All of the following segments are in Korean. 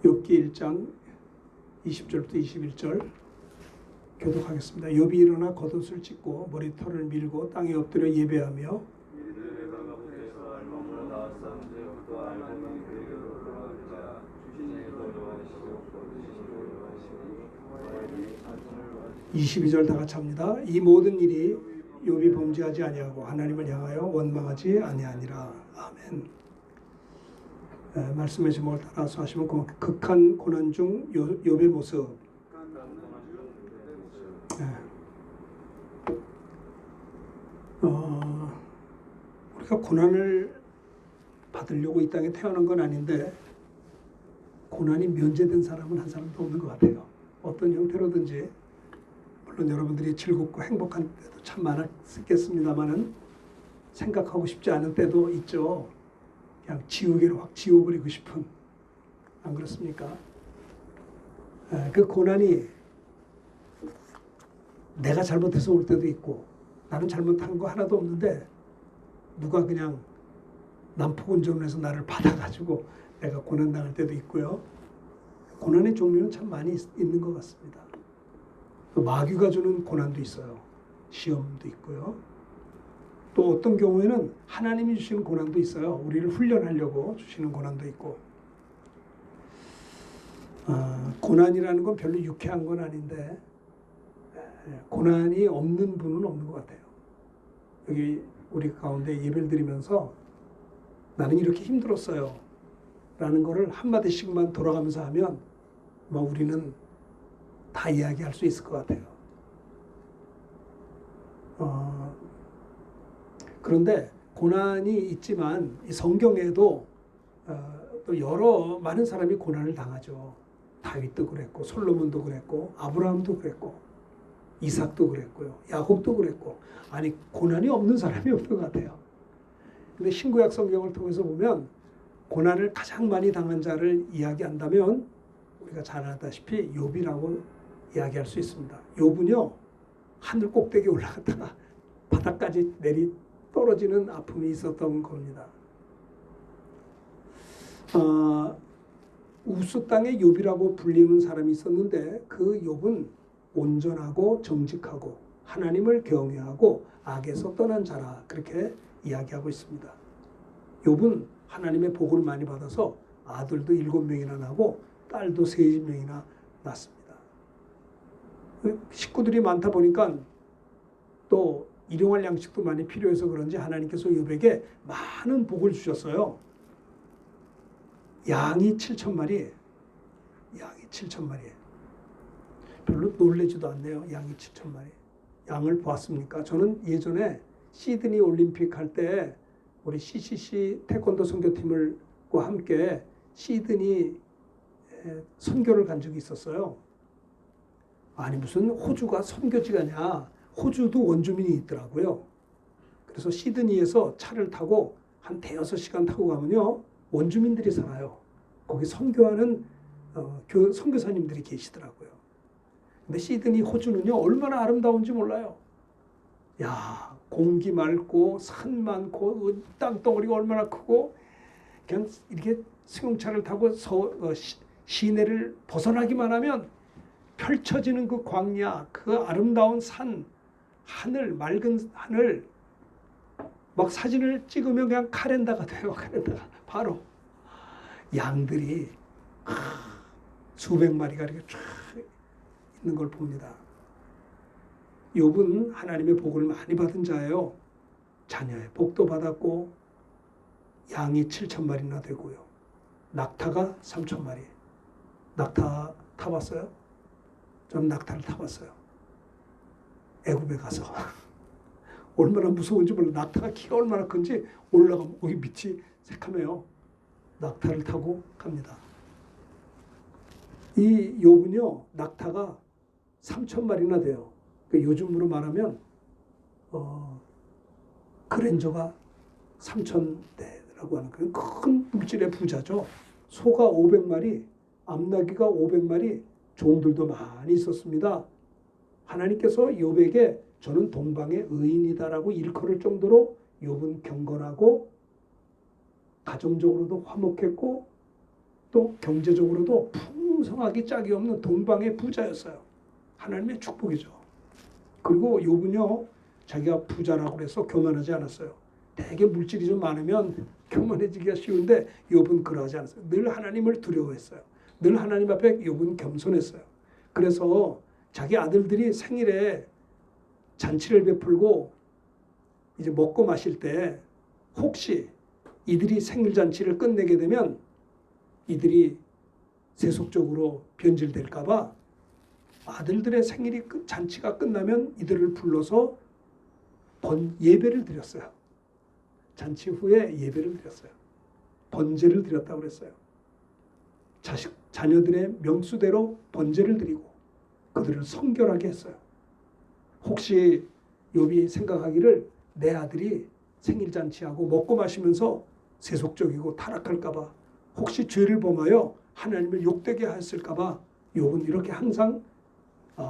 욥기 1장 20절부터 21절 교독하겠습니다. 욥이 일어나 겉옷을 찢고 머리털을 밀고 땅에 엎드려 예배하며 (22절) 다 같이 합니다. 이 모든 일이 욥이 범죄하지 아니하고 하나님을 향하여 원망하지 아니하니라. 아멘. 말씀의 제목을 따라서 하시면 극한 고난 중 욥의 모습. 우리가 고난을 받으려고 이 땅에 태어난 건 아닌데 고난이 면제된 사람은 한 사람도 없는 것 같아요. 어떤 형태로든지 물론 여러분들이 즐겁고 행복한 때도 참 많았겠습니다만은 생각하고 싶지 않은 때도 있죠. 그냥 지우개로 확 지워버리고 싶은, 안 그렇습니까? 그 고난이 내가 잘못해서 올 때도 있고 나는 잘못한 거 하나도 없는데 누가 그냥 난폭운전을 해서 나를 받아가지고 내가 고난당할 때도 있고요. 고난의 종류는 참 많이 있는 것 같습니다. 마귀가 주는 고난도 있어요. 시험도 있고요. 또 어떤 경우에는 하나님이 주시는 고난도 있어요. 우리를 훈련하려고 주시는 고난도 있고. 고난이라는 건 별로 유쾌한 건 아닌데 고난이 없는 분은 없는 것 같아요. 여기 우리 가운데 예배를 드리면서 나는 이렇게 힘들었어요 라는 거를 한마디씩만 돌아가면서 하면 우리는 다 이야기할 수 있을 것 같아요. 그런데 고난이 있지만 이 성경에도 또 많은 사람이 고난을 당하죠. 다윗도 그랬고 솔로몬도 그랬고 아브라함도 그랬고 이삭도 그랬고요. 야곱도 그랬고. 아니 고난이 없는 사람이 없는 것 같아요. 근데 신구약 성경을 통해서 보면 고난을 가장 많이 당한 자를 이야기한다면 우리가 잘 알다시피 욥이라고 이야기할 수 있습니다. 욥은요 하늘 꼭대기에 올라갔다가 바닥까지 떨어지는 아픔이 있었던 겁니다. 우스 땅의 욥이라고 불리는 사람이 있었는데 그 욥은 온전하고 정직하고 하나님을 경외하고 악에서 떠난 자라 그렇게 이야기하고 있습니다. 욥은 하나님의 복을 많이 받아서 아들도 7명이나 나고 딸도 3명이나 낳습니다. 식구들이 많다 보니까 또 일용할 양식도 많이 필요해서 그런지 하나님께서 욥에게 많은 복을 주셨어요. 양이 7,000마리, 양이 7,000마리. 별로 놀라지도 않네요. 양이 7,000마리. 양을 보았습니까? 저는 예전에 시드니 올림픽 할 때 우리 CCC 태권도 선교팀과 함께 시드니 선교를 간 적이 있었어요. 아니 무슨 호주가 선교지가냐. 호주도 원주민이 있더라고요. 그래서 시드니에서 차를 타고 한 5-6시간 타고 가면요. 원주민들이 살아요. 거기 선교하는 선교사님들이 계시더라고요. 근데 시드니 호주는요. 얼마나 아름다운지 몰라요. 야, 공기 맑고 산 많고 땅덩어리가 얼마나 크고 그냥 이렇게 승용차를 타고 시내를 벗어나기만 하면 펼쳐지는 그 광야, 그 아름다운 산, 하늘, 맑은 하늘 막 사진을 찍으면 그냥 카렌다가 돼요. 카렌다가 바로 양들이 수백 마리가 이렇게 쫙 있는 걸 봅니다. 욥은 하나님의 복을 많이 받은 자예요. 자녀의 복도 받았고 양이 7,000마리나 되고요. 낙타가 3,000마리. 낙타 타봤어요? 저는 낙타를 타봤어요. 애굽에 가서. 얼마나 무서운지 몰라. 낙타가 키가 얼마나 큰지 올라가면 거기 밑이 새카매요. 낙타를 타고 갑니다. 이 욥은요. 낙타가 3,000마리나 돼요. 요즘으로 말하면 그랜저가 3,000대라고 하는 큰 물질의 부자죠. 소가 500마리, 암나귀가 500마리, 종들도 많이 있었습니다. 하나님께서 욥에게 저는 동방의 의인이다라고 일컬을 정도로 욥은 경건하고 가정적으로도 화목했고 또 경제적으로도 풍성하기 짝이 없는 동방의 부자였어요. 하나님의 축복이죠. 그리고 욥은요, 자기가 부자라고 해서 교만하지 않았어요. 되게 물질이 좀 많으면 교만해지기가 쉬운데 욥은 그러하지 않았어요. 늘 하나님을 두려워했어요. 늘 하나님 앞에 욥은 겸손했어요. 그래서 자기 아들들이 생일에 잔치를 베풀고 이제 먹고 마실 때 혹시 이들이 생일 잔치를 끝내게 되면 이들이 세속적으로 변질될까 봐 아들들의 생일이 잔치가 끝나면 이들을 불러서 예배를 드렸어요. 잔치 후에 예배를 드렸어요. 번제를 드렸다고 그랬어요. 자녀들의 명수대로 번제를 드리고 그들을 성결하게 했어요. 혹시 욥이 생각하기를 내 아들이 생일 잔치하고 먹고 마시면서 세속적이고 타락할까 봐 혹시 죄를 범하여 하나님을 욕되게 했을까 봐 욥은 이렇게 항상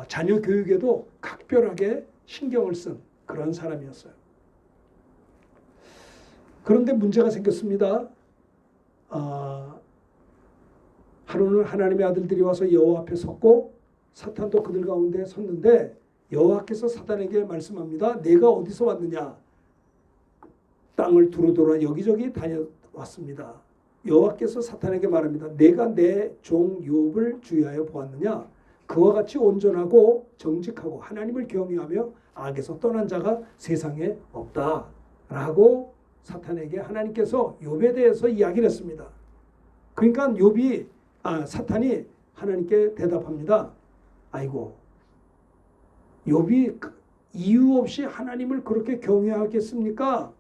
자녀 교육에도 각별하게 신경을 쓴 그런 사람이었어요. 그런데 문제가 생겼습니다. 하루는 하나님의 아들들이 와서 여호와 앞에 섰고 사탄도 그들 가운데 섰는데 여호와께서 사탄에게 말씀합니다. 내가 어디서 왔느냐? 땅을 두루돌아 여기저기 다녀왔습니다. 여호와께서 사탄에게 말합니다. 내가 내 종 욥을 주의하여 보았느냐? 그와 같이 온전하고 정직하고 하나님을 경외하며 악에서 떠난 자가 세상에 없다. 라고 사탄에게 하나님께서 욥에 대해서 이야기를 했습니다. 그러니까 사탄이 하나님께 대답합니다. 아이고, 욥이 이유 없이 하나님을 그렇게 경외하겠습니까?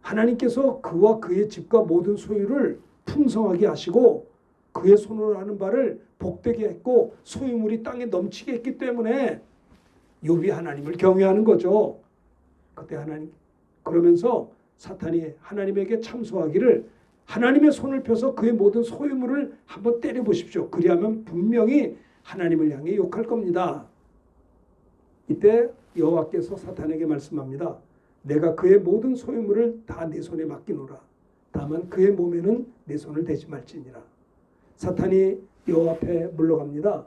하나님께서 그와 그의 집과 모든 소유를 풍성하게 하시고 그의 손으로 하는 바를 복되게 했고 소유물이 땅에 넘치게 했기 때문에 욥이 하나님을 경외하는 거죠. 그때 하나님 그러면서 사탄이 하나님에게 참소하기를 하나님의 손을 펴서 그의 모든 소유물을 한번 때려 보십시오. 그리하면 분명히 하나님을 향해 욕할 겁니다. 이때 여호와께서 사탄에게 말씀합니다. 내가 그의 모든 소유물을 다 내 손에 맡기노라. 다만 그의 몸에는 내 손을 대지 말지니라. 사탄이 여호와 앞에 물러갑니다.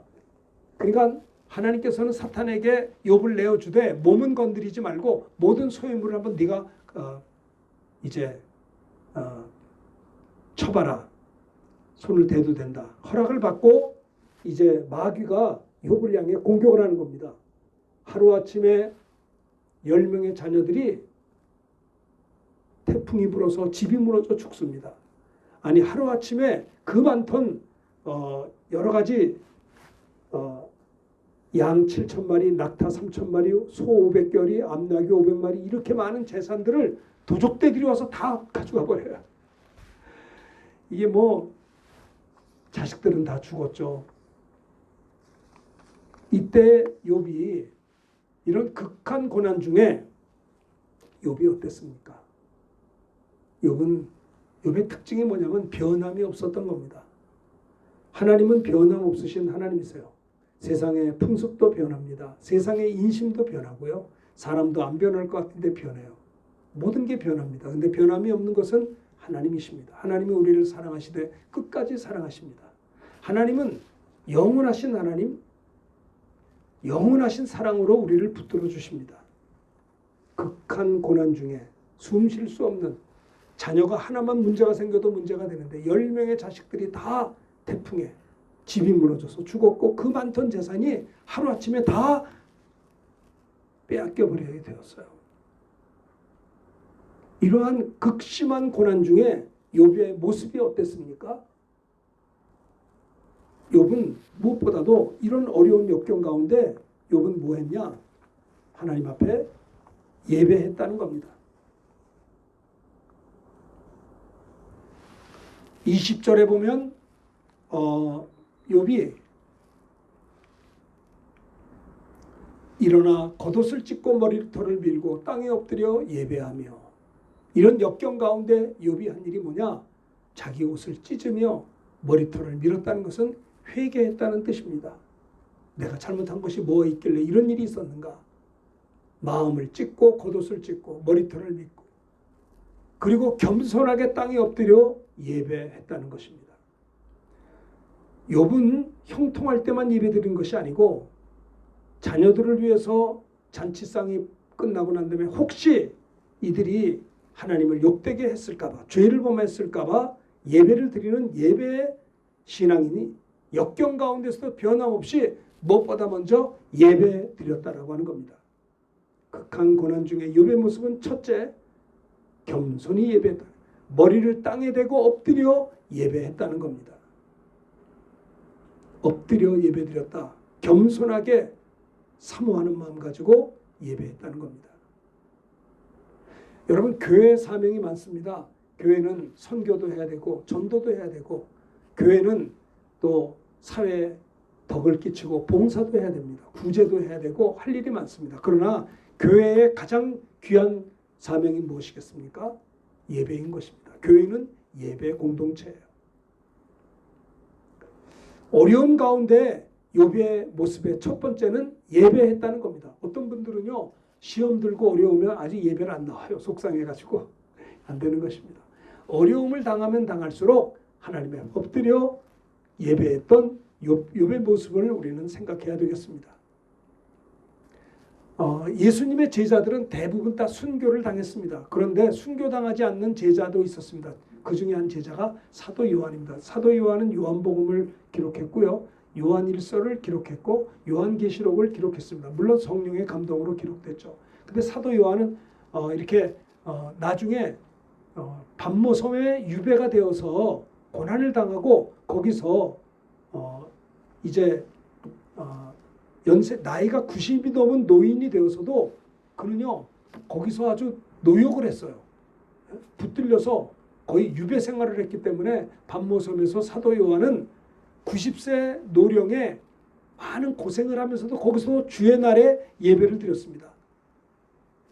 그러니까 하나님께서는 사탄에게 욥을 내어주되 몸은 건드리지 말고 모든 소유물을 한번 네가 쳐봐라. 손을 대도 된다. 허락을 받고 이제 마귀가 욥을 향해 공격을 하는 겁니다. 하루아침에 10명의 자녀들이 태풍이 불어서 집이 무너져 죽습니다. 아니 하루아침에 그 많던 여러 가지 양 7,000마리, 낙타 3,000마리, 소 500결이, 암나귀 500마리 이렇게 많은 재산들을 도적들이 와서 다 가져가 버려요. 이게 자식들은 다 죽었죠. 이때 욥이 이런 극한 고난 중에 욥이 어땠습니까? 욥의 특징이 뭐냐면 변함이 없었던 겁니다. 하나님은 변함 없으신 하나님이세요. 세상의 풍습도 변합니다. 세상의 인심도 변하고요. 사람도 안 변할 것 같은데 변해요. 모든 게 변합니다. 근데 변함이 없는 것은 하나님이십니다. 하나님이 우리를 사랑하시되 끝까지 사랑하십니다. 하나님은 영원하신 하나님, 영원하신 사랑으로 우리를 붙들어 주십니다. 극한 고난 중에 숨 쉴 수 없는 자녀가 하나만 문제가 생겨도 문제가 되는데 10명의 자식들이 다 태풍에 집이 무너져서 죽었고 그 많던 재산이 하루아침에 다 빼앗겨 버려야 되었어요. 이러한 극심한 고난 중에 욥의 모습이 어땠습니까? 욥은 무엇보다도 이런 어려운 역경 가운데 욥은 뭐 했냐? 하나님 앞에 예배했다는 겁니다. 20절에 보면 욥이 일어나 겉옷을 찢고 머리털을 밀고 땅에 엎드려 예배하며 이런 역경 가운데 욥이 한 일이 뭐냐? 자기 옷을 찢으며 머리털을 밀었다는 것은 회개했다는 뜻입니다. 내가 잘못한 것이 뭐가 있길래 이런 일이 있었는가? 마음을 찢고 겉옷을 찢고 머리털을 밀고 그리고 겸손하게 땅에 엎드려 예배했다는 것입니다. 욥은 형통할 때만 예배드린 것이 아니고 자녀들을 위해서 잔치상이 끝나고 난 다음에 혹시 이들이 하나님을 욕되게 했을까봐, 죄를 범했을까봐 예배를 드리는 예배 신앙이니 역경 가운데서도 변함없이 무엇보다 먼저 예배 드렸다라고 하는 겁니다. 극한 고난 중에 욥의 모습은 첫째, 겸손히 예배했다. 머리를 땅에 대고 엎드려 예배했다는 겁니다. 엎드려 예배드렸다. 겸손하게 사모하는 마음 가지고 예배했다는 겁니다. 여러분, 교회 사명이 많습니다. 교회는 선교도 해야 되고 전도도 해야 되고 교회는 또 사회에 덕을 끼치고 봉사도 해야 됩니다. 구제도 해야 되고 할 일이 많습니다. 그러나 교회의 가장 귀한 사명이 무엇이겠습니까? 예배인 것입니다. 교회는 예배 공동체예요. 어려운 가운데 욥의 모습의 첫 번째는 예배했다는 겁니다. 어떤 분들은요, 시험 들고 어려우면 아직 예배를 안 나와요. 속상해가지고 안 되는 것입니다. 어려움을 당하면 당할수록 하나님의 엎드려 예배했던 욥의 모습을 우리는 생각해야 되겠습니다. 예수님의 제자들은 대부분 다 순교를 당했습니다. 그런데 순교당하지 않는 제자도 있었습니다. 그 중에 한 제자가 사도 요한입니다. 사도 요한은 요한복음을 기록했고요. 요한일서를 기록했고 요한계시록을 기록했습니다. 물론 성령의 감동으로 기록됐죠. 근데 사도 요한은 이렇게 나중에 반모섬에 유배가 되어서 고난을 당하고 거기서 이제 나이가 90이 넘은 노인이 되어서도 그는요 거기서 아주 노역을 했어요. 붙들려서 거의 유배 생활을 했기 때문에 반모섬에서 사도 요한은 90세 노령에 많은 고생을 하면서도 거기서 주의 날에 예배를 드렸습니다.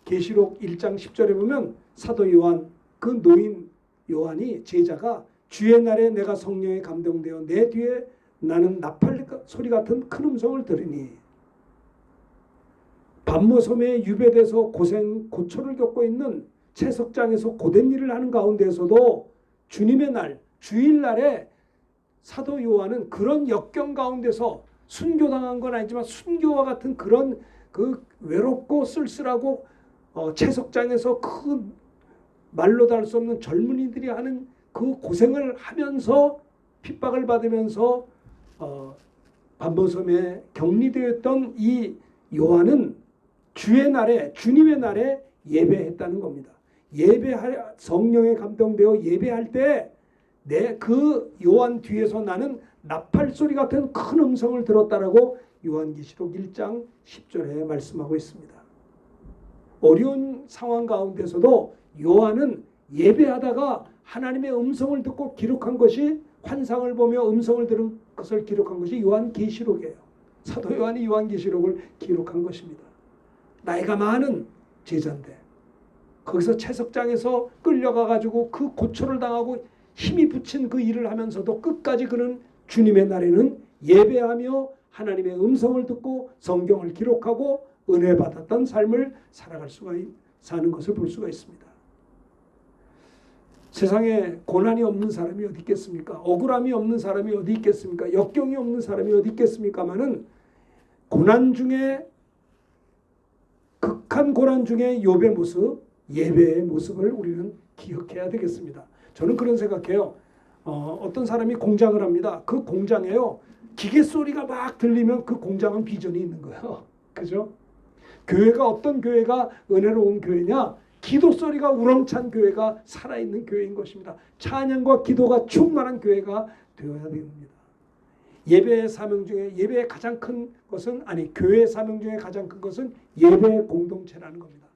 계시록 1장 10절에 보면 사도 요한, 그 노인 요한이 제자가 주의 날에 내가 성령에 감동되어 내 뒤에 나는 나팔 소리 같은 큰 음성을 들으니, 반모섬에 유배돼서 고초를 겪고 있는 채석장에서 고된 일을 하는 가운데에서도 주님의 날, 주일날에 사도 요한은 그런 역경 가운데서 순교당한 건 아니지만 순교와 같은 그런 그 외롭고 쓸쓸하고 채석장에서 그 말로도 할 수 없는 젊은이들이 하는 그 고생을 하면서 핍박을 받으면서 반모섬에 격리되었던 이 요한은 주의 날에, 주님의 날에 예배했다는 겁니다. 예배할, 성령에 감동되어 예배할 때 그 요한 뒤에서 나는 나팔 소리 같은 큰 음성을 들었다라고 요한계시록 1장 10절에 말씀하고 있습니다. 어려운 상황 가운데서도 요한은 예배하다가 하나님의 음성을 듣고 기록한 것이, 환상을 보며 음성을 들은 것을 기록한 것이 요한계시록이에요. 사도 요한이 요한계시록을 기록한 것입니다. 나이가 많은 제자인데 거기서 채석장에서 끌려가가지고 그 고초를 당하고 힘이 붙인 그 일을 하면서도 끝까지 그는 주님의 날에는 예배하며 하나님의 음성을 듣고 성경을 기록하고 은혜 받았던 삶을 사는 것을 볼 수가 있습니다. 세상에 고난이 없는 사람이 어디 있겠습니까? 억울함이 없는 사람이 어디 있겠습니까? 역경이 없는 사람이 어디 있겠습니까마는 고난 중에, 극한 고난 중에 욥의 모습, 예배의 모습을 우리는 기억해야 되겠습니다. 저는 그런 생각해요. 어떤 사람이 공장을 합니다. 그 공장에요, 기계 소리가 막 들리면 그 공장은 비전이 있는 거예요. 그죠? 교회가, 어떤 교회가 은혜로운 교회냐? 기도 소리가 우렁찬 교회가 살아있는 교회인 것입니다. 찬양과 기도가 충만한 교회가 되어야 됩니다. 예배의 사명 중에, 예배의 가장 큰 것은, 교회의 사명 중에 가장 큰 것은 예배 공동체라는 겁니다.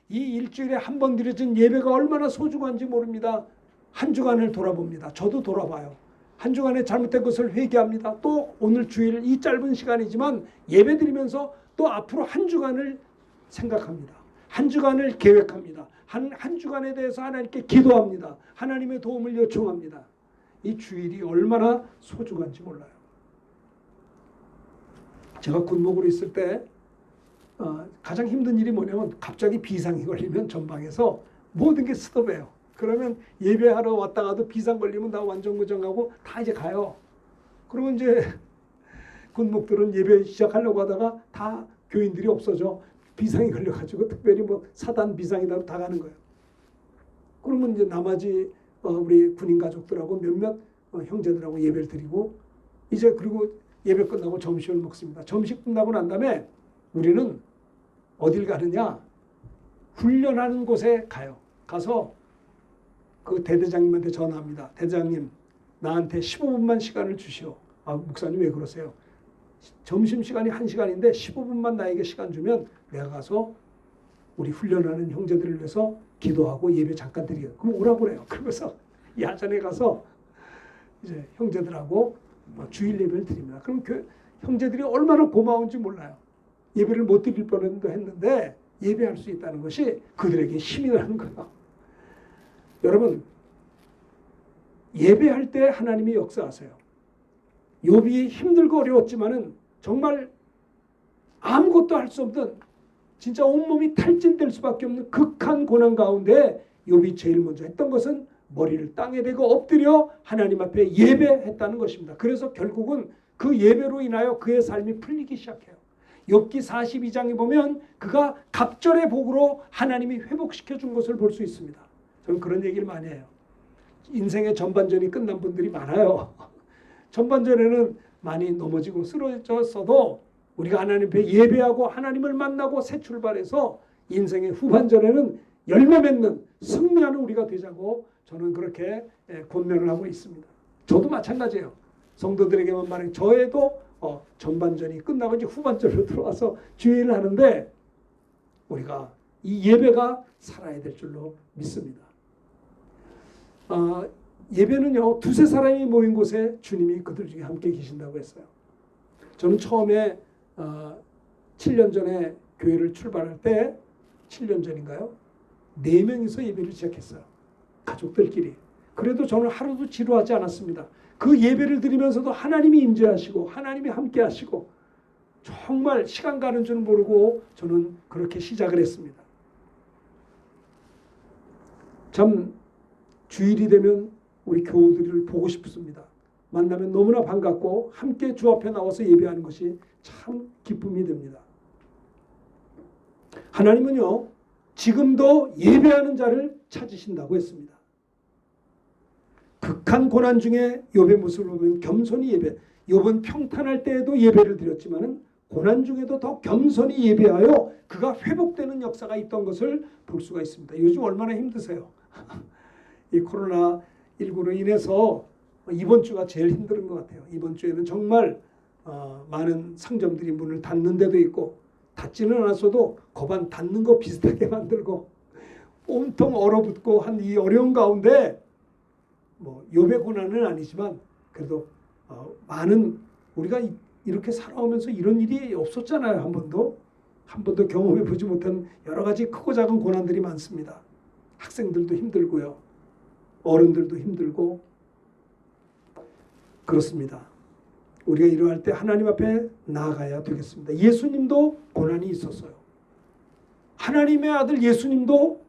이 일주일에 한 번 드려진 예배가 얼마나 소중한지 모릅니다. 한 주간을 돌아봅니다. 저도 돌아봐요. 한 주간에 잘못된 것을 회개합니다. 또 오늘 주일, 이 짧은 시간이지만 예배 드리면서 또 앞으로 한 주간을 생각합니다. 한 주간을 계획합니다. 한 주간에 대해서 하나님께 기도합니다. 하나님의 도움을 요청합니다. 이 주일이 얼마나 소중한지 몰라요. 제가 군목으로 있을 때 가장 힘든 일이 뭐냐면, 갑자기 비상이 걸리면 전방에서 모든 게 스톱해요. 그러면 예배하러 왔다가도 비상 걸리면 다 완전 고정하고 다 이제 가요. 그러면 이제 군목들은 예배 시작하려고 하다가 다 교인들이 없어져. 비상이 걸려가지고 특별히 뭐 사단 비상이다 다 가는 거예요. 그러면 이제 나머지 우리 군인 가족들하고 몇몇 형제들하고 예배를 드리고 이제 그리고 예배 끝나고 점심을 먹습니다. 점심 끝나고 난 다음에 우리는 어딜 가느냐? 훈련하는 곳에 가요. 가서 그 대대장님한테 전화합니다. 대대장님, 나한테 15분만 시간을 주시오. 아, 목사님 왜 그러세요? 점심시간이 1시간인데 15분만 나에게 시간 주면 내가 가서 우리 훈련하는 형제들을 위해서 기도하고 예배 잠깐 드리게. 그럼 오라고 그래요. 그러면서 야전에 가서 이제 형제들하고 주일 예배를 드립니다. 그럼 그 형제들이 얼마나 고마운지 몰라요. 예배를 못 드릴 뻔도 했는데 예배할 수 있다는 것이 그들에게 힘이 나는 거예요. 여러분, 예배할 때 하나님이 역사하세요. 욥이 힘들고 어려웠지만은 정말 아무것도 할 수 없는 진짜 온몸이 탈진될 수밖에 없는 극한 고난 가운데 욥이 제일 먼저 했던 것은 머리를 땅에 대고 엎드려 하나님 앞에 예배했다는 것입니다. 그래서 결국은 그 예배로 인하여 그의 삶이 풀리기 시작해요. 욥기 42장에 보면 그가 갑절의 복으로 하나님이 회복시켜 준 것을 볼 수 있습니다. 저는 그런 얘기를 많이 해요. 인생의 전반전이 끝난 분들이 많아요. 전반전에는 많이 넘어지고 쓰러졌어도 우리가 하나님 앞에 예배하고 하나님을 만나고 새 출발해서 인생의 후반전에는 열매 맺는 승리하는 우리가 되자고 저는 그렇게 권면을 하고 있습니다. 저도 마찬가지예요. 성도들에게만 말해 저에도 전반전이 끝나고 이제 후반전으로 들어와서 주의를 하는데 우리가 이 예배가 살아야 될 줄로 믿습니다. 예배는요, 두세 사람이 모인 곳에 주님이 그들 중에 함께 계신다고 했어요. 저는 처음에 7년 전에 교회를 출발할 때 7년 전인가요? 4명이서 예배를 시작했어요. 가족들끼리. 그래도 저는 하루도 지루하지 않았습니다. 그 예배를 드리면서도 하나님이 임재하시고 하나님이 함께 하시고 정말 시간 가는 줄 모르고 저는 그렇게 시작을 했습니다. 참 주일이 되면 우리 교우들을 보고 싶습니다. 만나면 너무나 반갑고 함께 주 앞에 나와서 예배하는 것이 참 기쁨이 됩니다. 하나님은요, 지금도 예배하는 자를 찾으신다고 했습니다. 극한 고난 중에 욥의 모습을 보면 겸손히 예배. 욥은 평탄할 때에도 예배를 드렸지만은 고난 중에도 더 겸손히 예배하여 그가 회복되는 역사가 있던 것을 볼 수가 있습니다. 요즘 얼마나 힘드세요? 이 코로나19로 인해서 이번 주가 제일 힘든 것 같아요. 이번 주에는 정말 많은 상점들이 문을 닫는 데도 있고 닫지는 않았어도 거반 닫는 거 비슷하게 만들고 온통 얼어붙고 한 이 어려운 가운데 뭐 욥의 고난은 아니지만 그래도 많은 우리가 이렇게 살아오면서 이런 일이 없었잖아요. 한 번도 경험해 보지 못한 여러 가지 크고 작은 고난들이 많습니다. 학생들도 힘들고요. 어른들도 힘들고 그렇습니다. 우리가 이러할 때 하나님 앞에 나아가야 되겠습니다. 예수님도 고난이 있었어요. 하나님의 아들 예수님도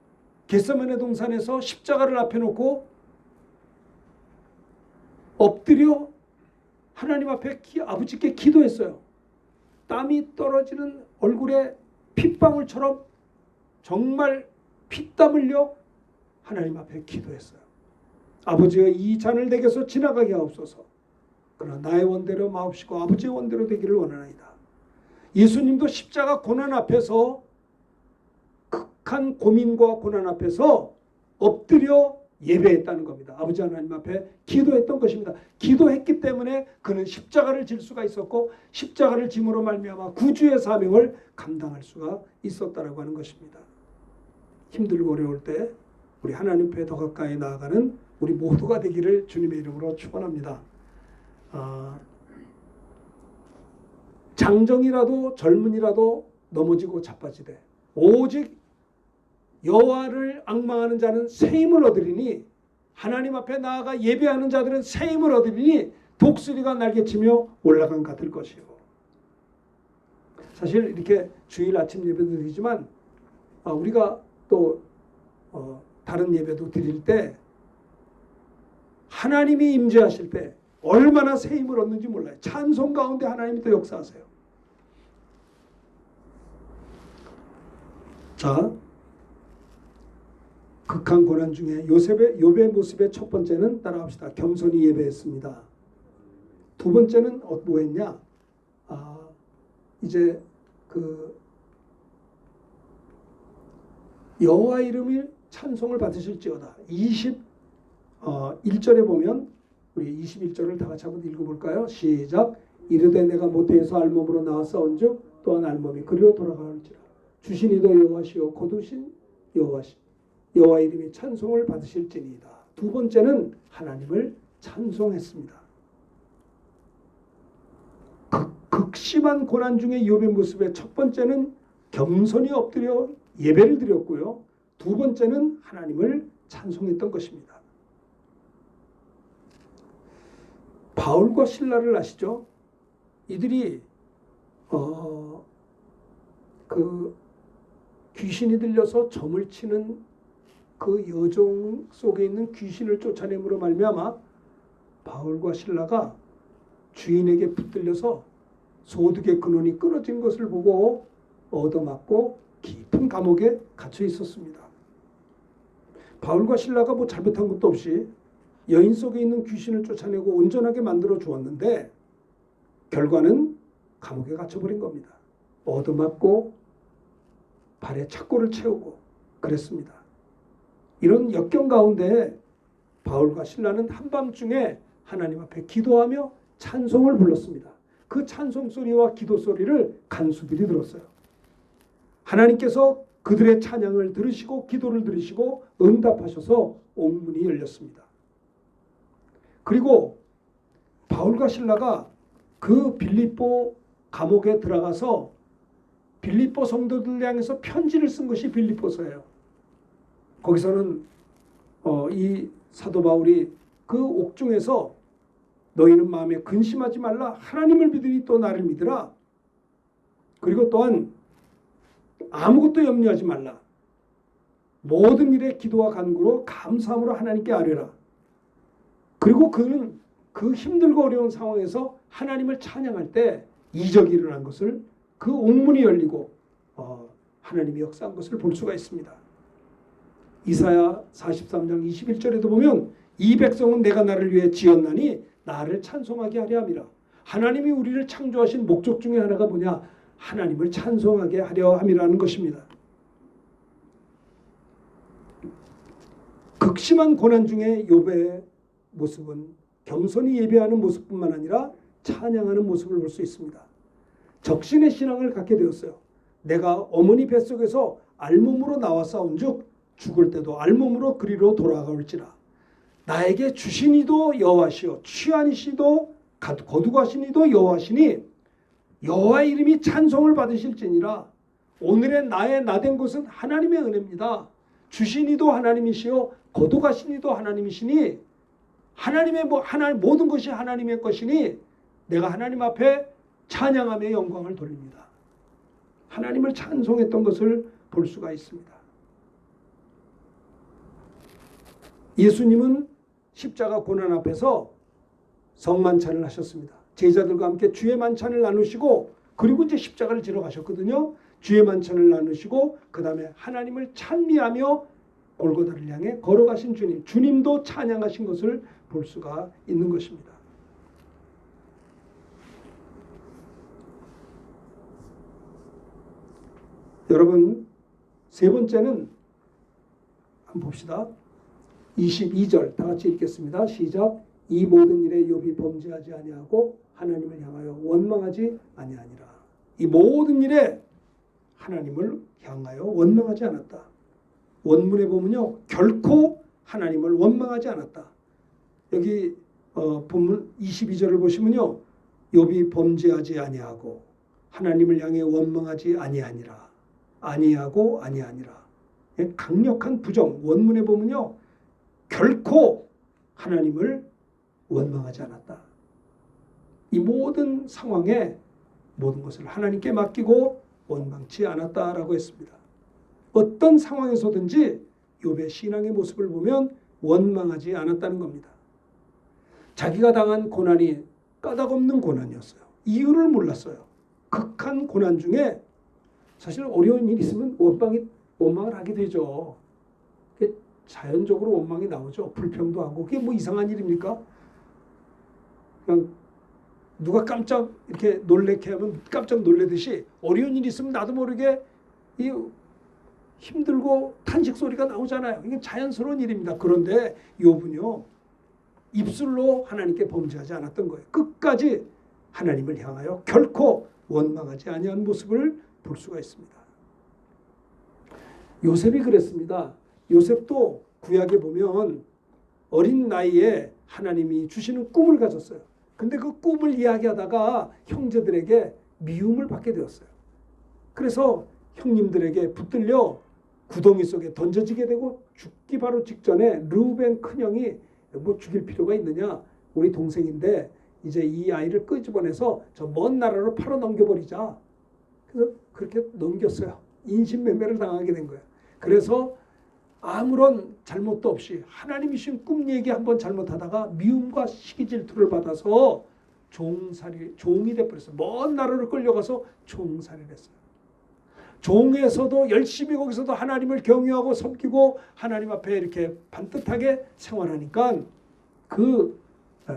겟세마네 동산에서 십자가를 앞에 놓고 엎드려 하나님 앞에 아버지께 기도했어요. 땀이 떨어지는 얼굴에 핏방울처럼 정말 피땀 흘려 하나님 앞에 기도했어요. 아버지가 이 잔을 내게서 지나가게 하옵소서. 그러나 나의 원대로 마옵시고 아버지의 원대로 되기를 원하나이다. 예수님도 십자가 고난 앞에서 극한 고민과 고난 앞에서 엎드려 예배했다는 겁니다. 아버지 하나님 앞에 기도했던 것입니다. 기도했기 때문에 그는 십자가를 질 수가 있었고 십자가를 짐으로 말미암아 구주의 사명을 감당할 수가 있었다라고 하는 것입니다. 힘들고 어려울 때 우리 하나님 앞에 더 가까이 나아가는 우리 모두가 되기를 주님의 이름으로 축원합니다. 장정이라도 젊은이라도 넘어지고 자빠지되 오직 여호와를 앙망하는 자는 새 힘을 얻으리니 하나님 앞에 나아가 예배하는 자들은 새 힘을 얻으리니 독수리가 날개치며 올라간 같을 것이요. 사실 이렇게 주일 아침 예배도 드리지만 우리가 또 다른 예배도 드릴 때 하나님이 임재하실 때 얼마나 새 힘을 얻는지 몰라요. 찬송 가운데 하나님이 또 역사하세요. 자, 극한 고난 중에 욥의 모습의 첫 번째는 따라합시다. 겸손히 예배했습니다. 두 번째는 뭐 했냐? 이제 여호와 이름이 찬송을 받으실지어다. 21절에 보면 우리 21절을 다 같이 한번 읽어볼까요? 시작. 이르되 내가 모태에서 알몸으로 나와 싸운즉 또한 알몸이 그리로 돌아가올지라. 주신 이도 여호와시요 거두신 여호와시. 여호와 이름이 찬송을 받으실지니이다. 두 번째는 하나님을 찬송했습니다. 극심한 고난 중에 욥의 모습의 첫 번째는 겸손히 엎드려 예배를 드렸고요. 두 번째는 하나님을 찬송했던 것입니다. 바울과 실라를 아시죠? 이들이 귀신이 들려서 점을 치는 그 여종 속에 있는 귀신을 쫓아냄으로 말미암아 바울과 실라가 주인에게 붙들려서 소득의 근원이 끊어진 것을 보고 얻어맞고 깊은 감옥에 갇혀 있었습니다. 바울과 실라가 뭐 잘못한 것도 없이 여인 속에 있는 귀신을 쫓아내고 온전하게 만들어 주었는데 결과는 감옥에 갇혀버린 겁니다. 얻어맞고 발에 착고를 채우고 그랬습니다. 이런 역경 가운데 바울과 실라는 한밤중에 하나님 앞에 기도하며 찬송을 불렀습니다. 그 찬송 소리와 기도 소리를 간수들이 들었어요. 하나님께서 그들의 찬양을 들으시고 기도를 들으시고 응답하셔서 옥문이 열렸습니다. 그리고 바울과 실라가 그 빌립보 감옥에 들어가서 빌립보 성도들 향해서 편지를 쓴 것이 빌립보서예요. 거기서는 이 사도 바울이 그 옥중에서 너희는 마음에 근심하지 말라. 하나님을 믿으니 또 나를 믿으라. 그리고 또한 아무것도 염려하지 말라. 모든 일에 기도와 간구로 감사함으로 하나님께 아뢰라. 그리고 그는 그 힘들고 어려운 상황에서 하나님을 찬양할 때 이적이 일어난 것을 그 옥문이 열리고 하나님이 역사한 것을 볼 수가 있습니다. 이사야 43장 21절에도 보면 이 백성은 내가 나를 위해 지었나니 나를 찬송하게 하려 함이라. 하나님이 우리를 창조하신 목적 중에 하나가 뭐냐? 하나님을 찬송하게 하려 함이라는 것입니다. 극심한 고난 중에 욥의 모습은 겸손히 예배하는 모습뿐만 아니라 찬양하는 모습을 볼 수 있습니다. 적신의 신앙을 갖게 되었어요. 내가 어머니 뱃속에서 알몸으로 나와 싸운즉 죽을 때도 알몸으로 그리로 돌아가올지라. 나에게 주신 이도 여호와시요 취하니시도 거두가신 이도 여호와시니 여호와 이름이 찬송을 받으실지니라. 오늘의 나의 나된 것은 하나님의 은혜입니다. 주신 이도 하나님이시요 거두가신 이도 하나님이시니 하나님의 모든 것이 하나님의 것이니 내가 하나님 앞에 찬양하며 영광을 돌립니다. 하나님을 찬송했던 것을 볼 수가 있습니다. 예수님은 십자가 고난 앞에서 성만찬을 하셨습니다. 제자들과 함께 주의 만찬을 나누시고 그리고 이제 십자가를 지러 가셨거든요. 주의 만찬을 나누시고 그 다음에 하나님을 찬미하며 골고다를 향해 걸어가신 주님, 주님도 찬양하신 것을 볼 수가 있는 것입니다. 여러분, 세 번째는 한번 봅시다. 22절 다 같이 읽겠습니다. 시작. 이 모든 일에 욥이 범죄하지 아니하고 하나님을 향하여 원망하지 아니하니라. 이 모든 일에 하나님을 향하여 원망하지 않았다. 원문에 보면요, 결코 하나님을 원망하지 않았다. 여기 본문 22절을 보시면요, 욥이 범죄하지 아니하고 하나님을 향해 원망하지 아니하니라. 아니하고 아니하니라. 강력한 부정. 원문에 보면요, 결코 하나님을 원망하지 않았다. 이 모든 상황에 모든 것을 하나님께 맡기고 원망치 않았다라고 했습니다. 어떤 상황에서든지 욥의 신앙의 모습을 보면 원망하지 않았다는 겁니다. 자기가 당한 고난이 까닭없는 고난이었어요. 이유를 몰랐어요. 극한 고난 중에 사실 어려운 일이 있으면 원망을 하게 되죠. 자연적으로 원망이 나오죠. 불평도 하고. 그게 뭐 이상한 일입니까? 그냥 누가 깜짝 이렇게 놀래게 하면 깜짝 놀래듯이 어려운 일이 있으면 나도 모르게 이 힘들고 탄식 소리가 나오잖아요. 이게 자연스러운 일입니다. 그런데 욥은요, 입술로 하나님께 범죄하지 않았던 거예요. 끝까지 하나님을 향하여 결코 원망하지 아니한 모습을 볼 수가 있습니다. 요셉이 그랬습니다. 요셉도 구약에 보면 어린 나이에 하나님이 주시는 꿈을 가졌어요. 근데 그 꿈을 이야기하다가 형제들에게 미움을 받게 되었어요. 그래서 형님들에게 붙들려 구덩이 속에 던져지게 되고 죽기 바로 직전에 르우벤 큰형이 뭐 죽일 필요가 있느냐, 우리 동생인데 이제 이 아이를 끄집어내서 저 먼 나라로 팔아 넘겨버리자. 그래서 그렇게 넘겼어요. 인신매매를 당하게 된 거예요. 그래서 아무런 잘못도 없이 하나님이 주신 꿈 얘기 한번 잘못하다가 미움과 시기 질투를 받아서 종이 돼버렸어요. 먼 나라로 끌려가서 종살이를 했어요. 종에서도 열심히 거기서도 하나님을 경유하고 섬기고 하나님 앞에 이렇게 반듯하게 생활하니까 그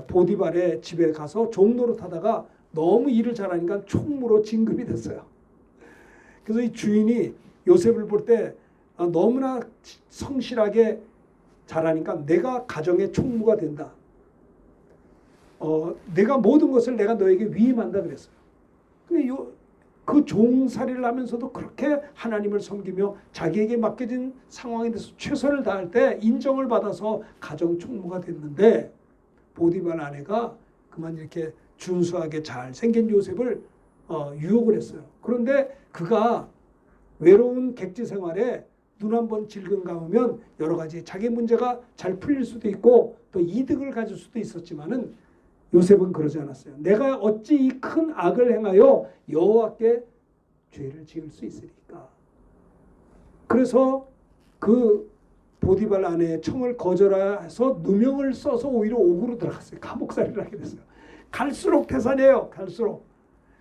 보디발의 집에 가서 종 노릇하다가 너무 일을 잘하니까 총무로 진급이 됐어요. 그래서 이 주인이 요셉을 볼 때 너무나 성실하게 잘하니까 내가 가정의 총무가 된다. 내가 모든 것을 내가 너에게 위임한다 그랬어요. 근데 그 종살이를 하면서도 그렇게 하나님을 섬기며 자기에게 맡겨진 상황에 대해서 최선을 다할 때 인정을 받아서 가정 총무가 됐는데 보디발 아내가 그만 이렇게 준수하게 잘 생긴 요셉을 유혹을 했어요. 그런데 그가 외로운 객지 생활에 눈 한번 질끈 감으면 여러 가지 자기 문제가 잘 풀릴 수도 있고 또 이득을 가질 수도 있었지만은 요셉은 그러지 않았어요. 내가 어찌 이 큰 악을 행하여 여호와께 죄를 지을 수 있으리까. 그래서 그 보디발 아내의 청을 거절해서 누명을 써서 오히려 옥으로 들어갔어요. 감옥살이를 하게 됐어요. 갈수록 태산이에요. 갈수록.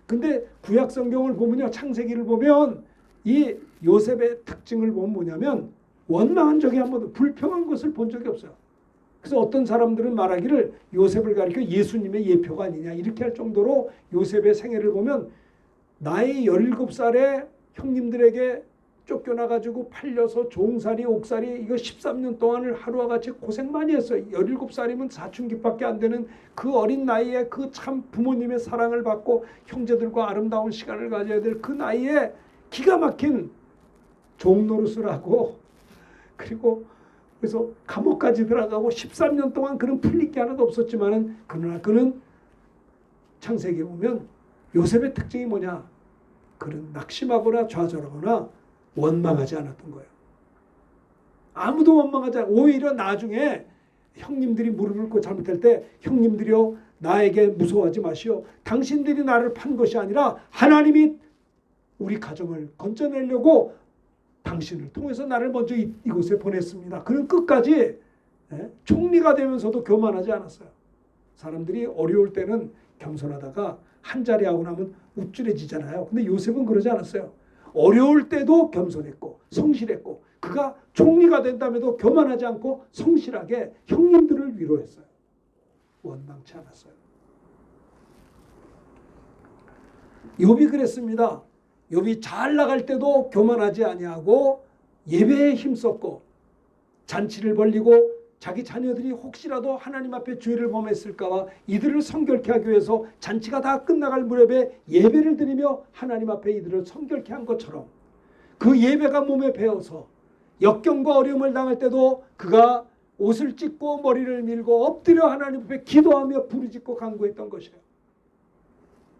근데 구약 성경을 보면요, 창세기를 보면 이 요셉의 특징을 보면 뭐냐면 원망한 적이 한 번도, 불평한 것을 본 적이 없어요. 그래서 어떤 사람들은 말하기를 요셉을 가리켜 예수님의 예표가 아니냐 이렇게 할 정도로 요셉의 생애를 보면 나이 17살에 형님들에게 쫓겨나가지고 팔려서 종살이 옥살이 이거 13년 동안을 하루와 같이 고생 많이 했어요. 17살이면 사춘기밖에 안 되는 그 어린 나이에 그 참 부모님의 사랑을 받고 형제들과 아름다운 시간을 가져야 될 그 나이에 기가 막힌 종노릇을 하고 그리고 그래서 감옥까지 들어가고 13년 동안 그는 풀릴 게 하나도 없었지만은 그러나 그는 창세기에 보면 요셉의 특징이 뭐냐? 그는 낙심하거나 좌절하거나 원망하지 않았던 거예요. 아무도 원망하지 않아. 오히려 나중에 형님들이 무릎을 꿇고 잘못할 때 형님들이여 나에게 무서워하지 마시오. 당신들이 나를 판 것이 아니라 하나님이 우리 가정을 건져내려고 당신을 통해서 나를 먼저 이곳에 보냈습니다. 그는 끝까지 총리가 되면서도 교만하지 않았어요. 사람들이 어려울 때는 겸손하다가 한 자리 하고 나면 우쭐해지잖아요. 근데 요셉은 그러지 않았어요. 어려울 때도 겸손했고 성실했고 그가 총리가 된다면도 교만하지 않고 성실하게 형님들을 위로했어요. 원망치 않았어요. 욥이 그랬습니다. 욥이 잘 나갈 때도 교만하지 아니하고 예배에 힘썼고 잔치를 벌리고 자기 자녀들이 혹시라도 하나님 앞에 죄를 범했을까봐 이들을 성결케 하기 위해서 잔치가 다 끝나갈 무렵에 예배를 드리며 하나님 앞에 이들을 성결케 한 것처럼 그 예배가 몸에 배어서 역경과 어려움을 당할 때도 그가 옷을 찢고 머리를 밀고 엎드려 하나님 앞에 기도하며 부르짖고 간구했던 것이에요.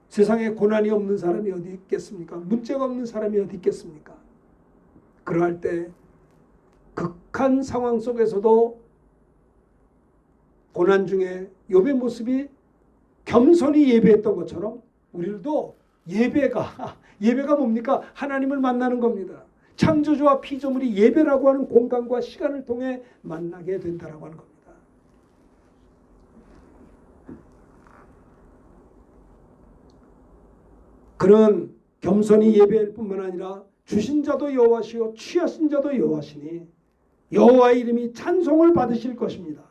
세상에 고난이 없는 사람이 어디 있겠습니까? 문제가 없는 사람이 어디 있겠습니까? 그러할 때 극한 상황 속에서도 고난 중에 욥의 모습이 겸손히 예배했던 것처럼 우리들도 예배가 뭡니까? 하나님을 만나는 겁니다. 창조주와 피조물이 예배라고 하는 공간과 시간을 통해 만나게 된다라고 하는 겁니다. 그는 겸손히 예배할 뿐만 아니라 주신 자도 여호와시요 취하신 자도 여호와시니 여호와의 이름이 찬송을 받으실 것입니다.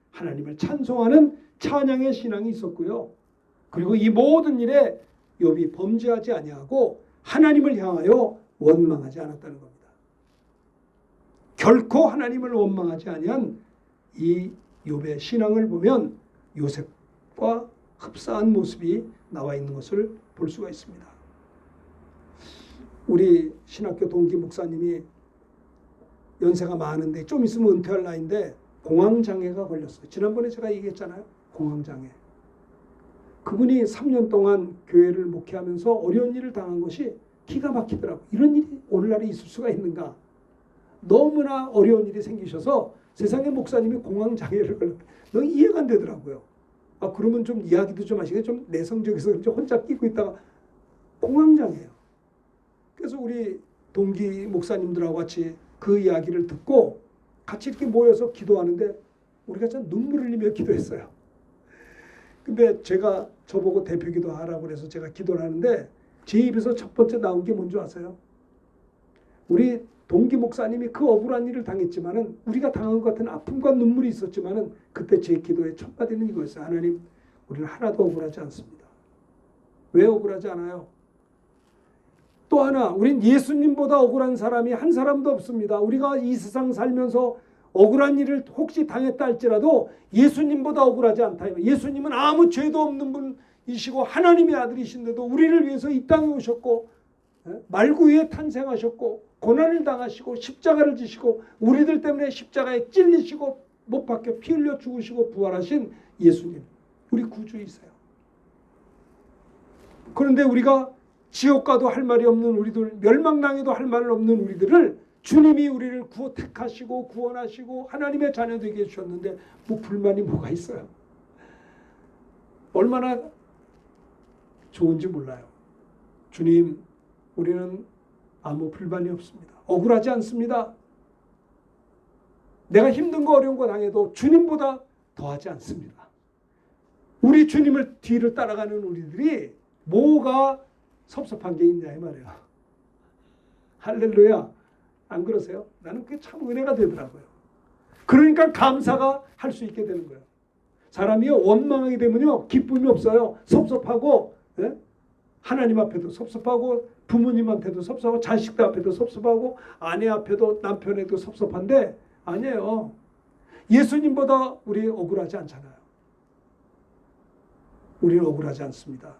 하나님을 찬송하는 찬양의 신앙이 있었고요. 그리고 이 모든 일에 욥이 범죄하지 아니하고 하나님을 향하여 원망하지 않았다는 겁니다. 결코 하나님을 원망하지 아니한 이 욥의 신앙을 보면 요셉과 흡사한 모습이 나와 있는 것을 볼 수가 있습니다. 우리 신학교 동기 목사님이 연세가 많은데 좀 있으면 은퇴할 나이인데 공황장애가 걸렸어요. 지난번에 제가 얘기했잖아요. 공황장애. 그분이 3년 동안 교회를 목회하면서 어려운 일을 당한 것이 기가 막히더라고요. 이런 일이 오늘날에 있을 수가 있는가. 너무나 어려운 일이 생기셔서 세상의 목사님이 공황장애를 걸렸다. 너무 이해가 안 되더라고요. 그러면 좀 이야기도 좀 하시게 좀 내성적이어서 그런지 혼자 끼고 있다가 공황장애예요. 그래서 우리 동기 목사님들하고 같이 그 이야기를 듣고 같이 이렇게 모여서 기도하는데 우리가 참 눈물을 흘리며 기도했어요. 근데 제가 저보고 대표 기도하라고 그래서 제가 기도를 하는데 제 입에서 첫 번째 나온 게 뭔지 아세요? 우리 동기 목사님이 그 억울한 일을 당했지만은 우리가 당한 것 같은 아픔과 눈물이 있었지만은 그때 제 기도의 첫 마디는 이거였어요. 하나님, 우리는 하나도 억울하지 않습니다. 왜 억울하지 않아요? 또 하나, 우린 예수님보다 억울한 사람이 한 사람도 없습니다. 우리가 이 세상 살면서 억울한 일을 혹시 당했다 할지라도 예수님보다 억울하지 않다. 예수님은 아무 죄도 없는 분이시고 하나님의 아들이신데도 우리를 위해서 이 땅에 오셨고 말구 위에 탄생하셨고 고난을 당하시고 십자가를 지시고 우리들 때문에 십자가에 찔리시고 못 박혀 피 흘려 죽으시고 부활하신 예수님, 우리 구주이세요. 그런데 우리가 지옥 가도 할 말이 없는 우리들, 멸망당해도 할 말 없는 우리들을 주님이 우리를 택하시고 구원하시고 하나님의 자녀 되게 해주셨는데 뭐 불만이 뭐가 있어요? 얼마나 좋은지 몰라요. 주님, 우리는 아무 불만이 없습니다. 억울하지 않습니다. 내가 힘든 거 어려운 거 당해도 주님보다 더하지 않습니다. 우리 주님을 뒤를 따라가는 우리들이 뭐가 섭섭한 게 있냐 이 말이에요. 할렐루야. 안 그러세요? 나는 그게 참 은혜가 되더라고요. 그러니까 감사가 할 수 있게 되는 거예요. 사람이요 원망하게 되면요 기쁨이 없어요. 섭섭하고 하나님 앞에도 섭섭하고 부모님한테도 섭섭하고 자식들 앞에도 섭섭하고 아내 앞에도 남편에도 섭섭한데 아니에요. 예수님보다 우리 억울하지 않잖아요. 우리는 억울하지 않습니다.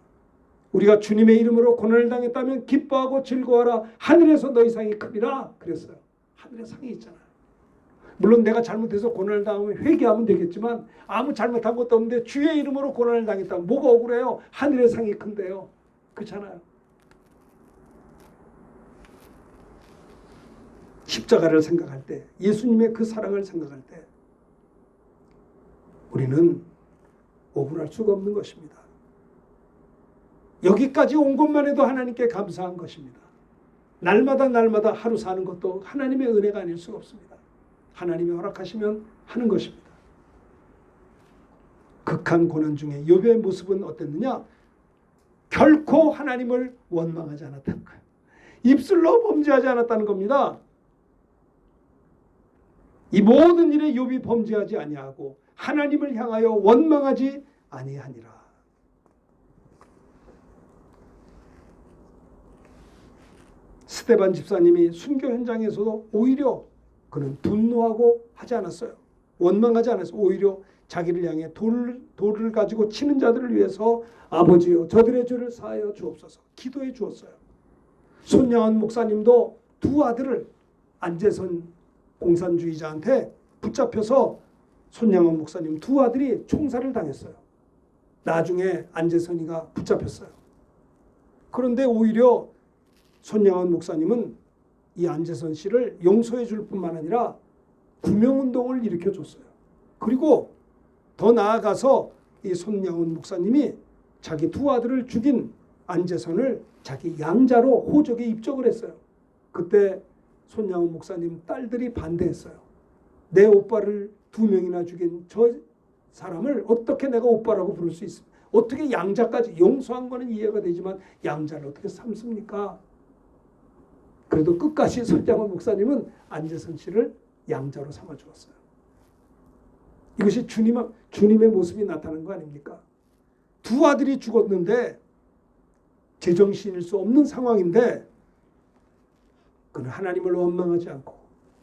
우리가 주님의 이름으로 고난을 당했다면 기뻐하고 즐거워하라. 하늘에서 너희 상이 크리라 그랬어요. 하늘에 상이 있잖아요. 물론 내가 잘못해서 고난을 당하면 회개하면 되겠지만 아무 잘못한 것도 없는데 주의 이름으로 고난을 당했다면 뭐가 억울해요? 하늘의 상이 큰데요. 그렇잖아요. 십자가를 생각할 때, 예수님의 그 사랑을 생각할 때 우리는 억울할 수가 없는 것입니다. 여기까지 온 것만 해도 하나님께 감사한 것입니다. 날마다 하루 사는 것도 하나님의 은혜가 아닐 수가 없습니다. 하나님이 허락하시면 하는 것입니다. 극한 고난 중에 욥의 모습은 어땠느냐? 결코 하나님을 원망하지 않았다는 거예요. 입술로 범죄하지 않았다는 겁니다. 이 모든 일에 욥이 범죄하지 아니하고 하나님을 향하여 원망하지 아니하니라. 스데반 집사님이 순교 현장에서도 오히려 그는 분노하고 하지 않았어요. 원망하지 않았어요. 오히려 자기를 향해 돌을 가지고 치는 자들을 위해서 아버지여 저들의 죄를 사하여 주옵소서 기도해 주었어요. 손양원 목사님도 두 아들을 안재선 공산주의자한테 붙잡혀서 손양원 목사님 두 아들이 총살을 당했어요. 나중에 안재선이가 붙잡혔어요. 그런데 오히려 손양원 목사님은 이 안재선 씨를 용서해 줄 뿐만 아니라 구명운동을 일으켜줬어요. 그리고 더 나아가서 이 손양원 목사님이 자기 두 아들을 죽인 안재선을 자기 양자로 호적에 입적을 했어요. 그때 손양원 목사님 딸들이 반대했어요. 내 오빠를 두 명이나 죽인 저 사람을 어떻게 내가 오빠라고 부를 수 있습니까? 어떻게 양자까지 용서한 거는 이해가 되지만 양자를 어떻게 삼습니까? 그래도 끝까지 손장원 목사님은 안재선 씨를 양자로 삼아 주었어요. 이것이 주님의 모습이 나타나는 거 아닙니까? 두 아들이 죽었는데 제정신일 수 없는 상황인데 그는 하나님을 원망하지 않고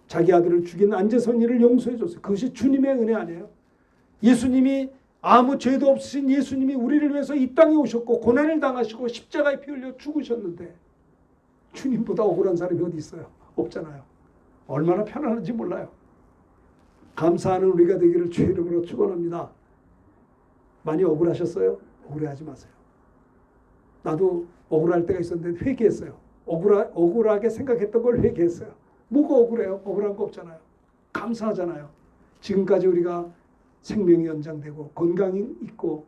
자기 아들을 죽인 안재선이를 용서해 줬어요. 그것이 주님의 은혜 아니에요? 예수님이 아무 죄도 없으신 예수님이 우리를 위해서 이 땅에 오셨고 고난을 당하시고 십자가에 피 흘려 죽으셨는데 주님보다 억울한 사람이 어디 있어요? 없잖아요. 얼마나 편안한지 몰라요. 감사하는 우리가 되기를 주의 이름으로 축원합니다. 많이 억울하셨어요? 억울해하지 마세요. 나도 억울할 때가 있었는데 회개했어요. 억울하게 생각했던 걸 회개했어요. 뭐가 억울해요? 억울한 거 없잖아요. 감사하잖아요. 지금까지 우리가 생명이 연장되고 건강이 있고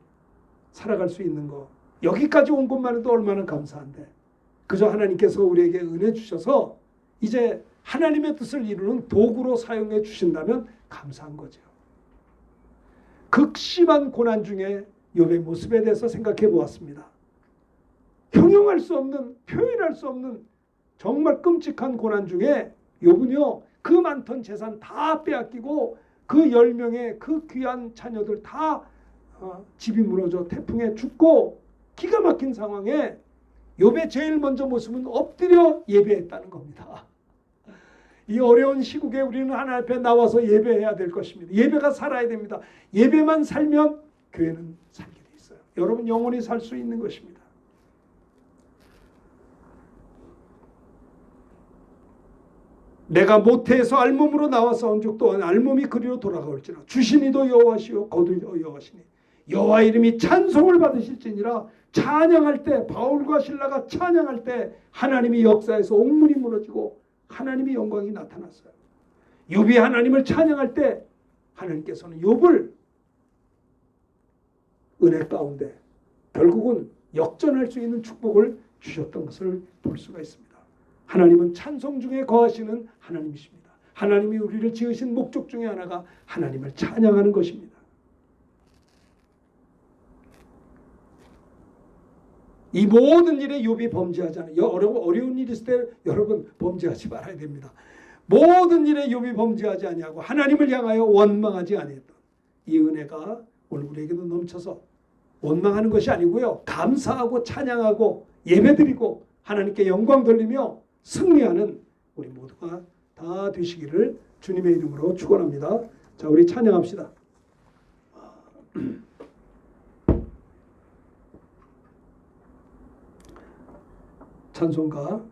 살아갈 수 있는 거 여기까지 온 것만 해도 얼마나 감사한데 그저 하나님께서 우리에게 은혜 주셔서 이제 하나님의 뜻을 이루는 도구로 사용해 주신다면 감사한 거죠. 극심한 고난 중에 욥의 모습에 대해서 생각해 보았습니다. 형용할 수 없는, 표현할 수 없는 정말 끔찍한 고난 중에 욥은요 그 많던 재산 다 빼앗기고 그 10명의 그 귀한 자녀들 다 집이 무너져 태풍에 죽고 기가 막힌 상황에 욥의 제일 먼저 모습은 엎드려 예배했다는 겁니다. 이 어려운 시국에 우리는 하나님 앞에 나와서 예배해야 될 것입니다. 예배가 살아야 됩니다. 예배만 살면 교회는 살게 돼 있어요. 여러분 영원히 살 수 있는 것입니다. 내가 모태에서 알몸으로 나와서 온 적 또한 알몸이 그리로 돌아가올지라 주신 이도 여호와시요 거두이도 여호와시니 여호와 이름이 찬송을 받으실지니라. 찬양할 때 바울과 실라가 찬양할 때 하나님이 역사에서 옥문이 무너지고 하나님의 영광이 나타났어요. 욥이 하나님을 찬양할 때 하나님께서는 욥을 은혜 가운데 결국은 역전할 수 있는 축복을 주셨던 것을 볼 수가 있습니다. 하나님은 찬송 중에 거하시는 하나님이십니다. 하나님이 우리를 지으신 목적 중에 하나가 하나님을 찬양하는 것입니다. 이 모든 일에 욥이 범죄하지 않아요. 어려운 일이 있을 때 여러분 범죄하지 말아야 됩니다. 모든 일에 욥이 범죄하지 아니하고 하나님을 향하여 원망하지 아니했던 이 은혜가 오늘 우리에게도 넘쳐서 원망하는 것이 아니고요. 감사하고 찬양하고 예배드리고 하나님께 영광 돌리며 승리하는 우리 모두가 다 되시기를 주님의 이름으로 축원합니다. 자, 우리 찬양합시다. 찬송가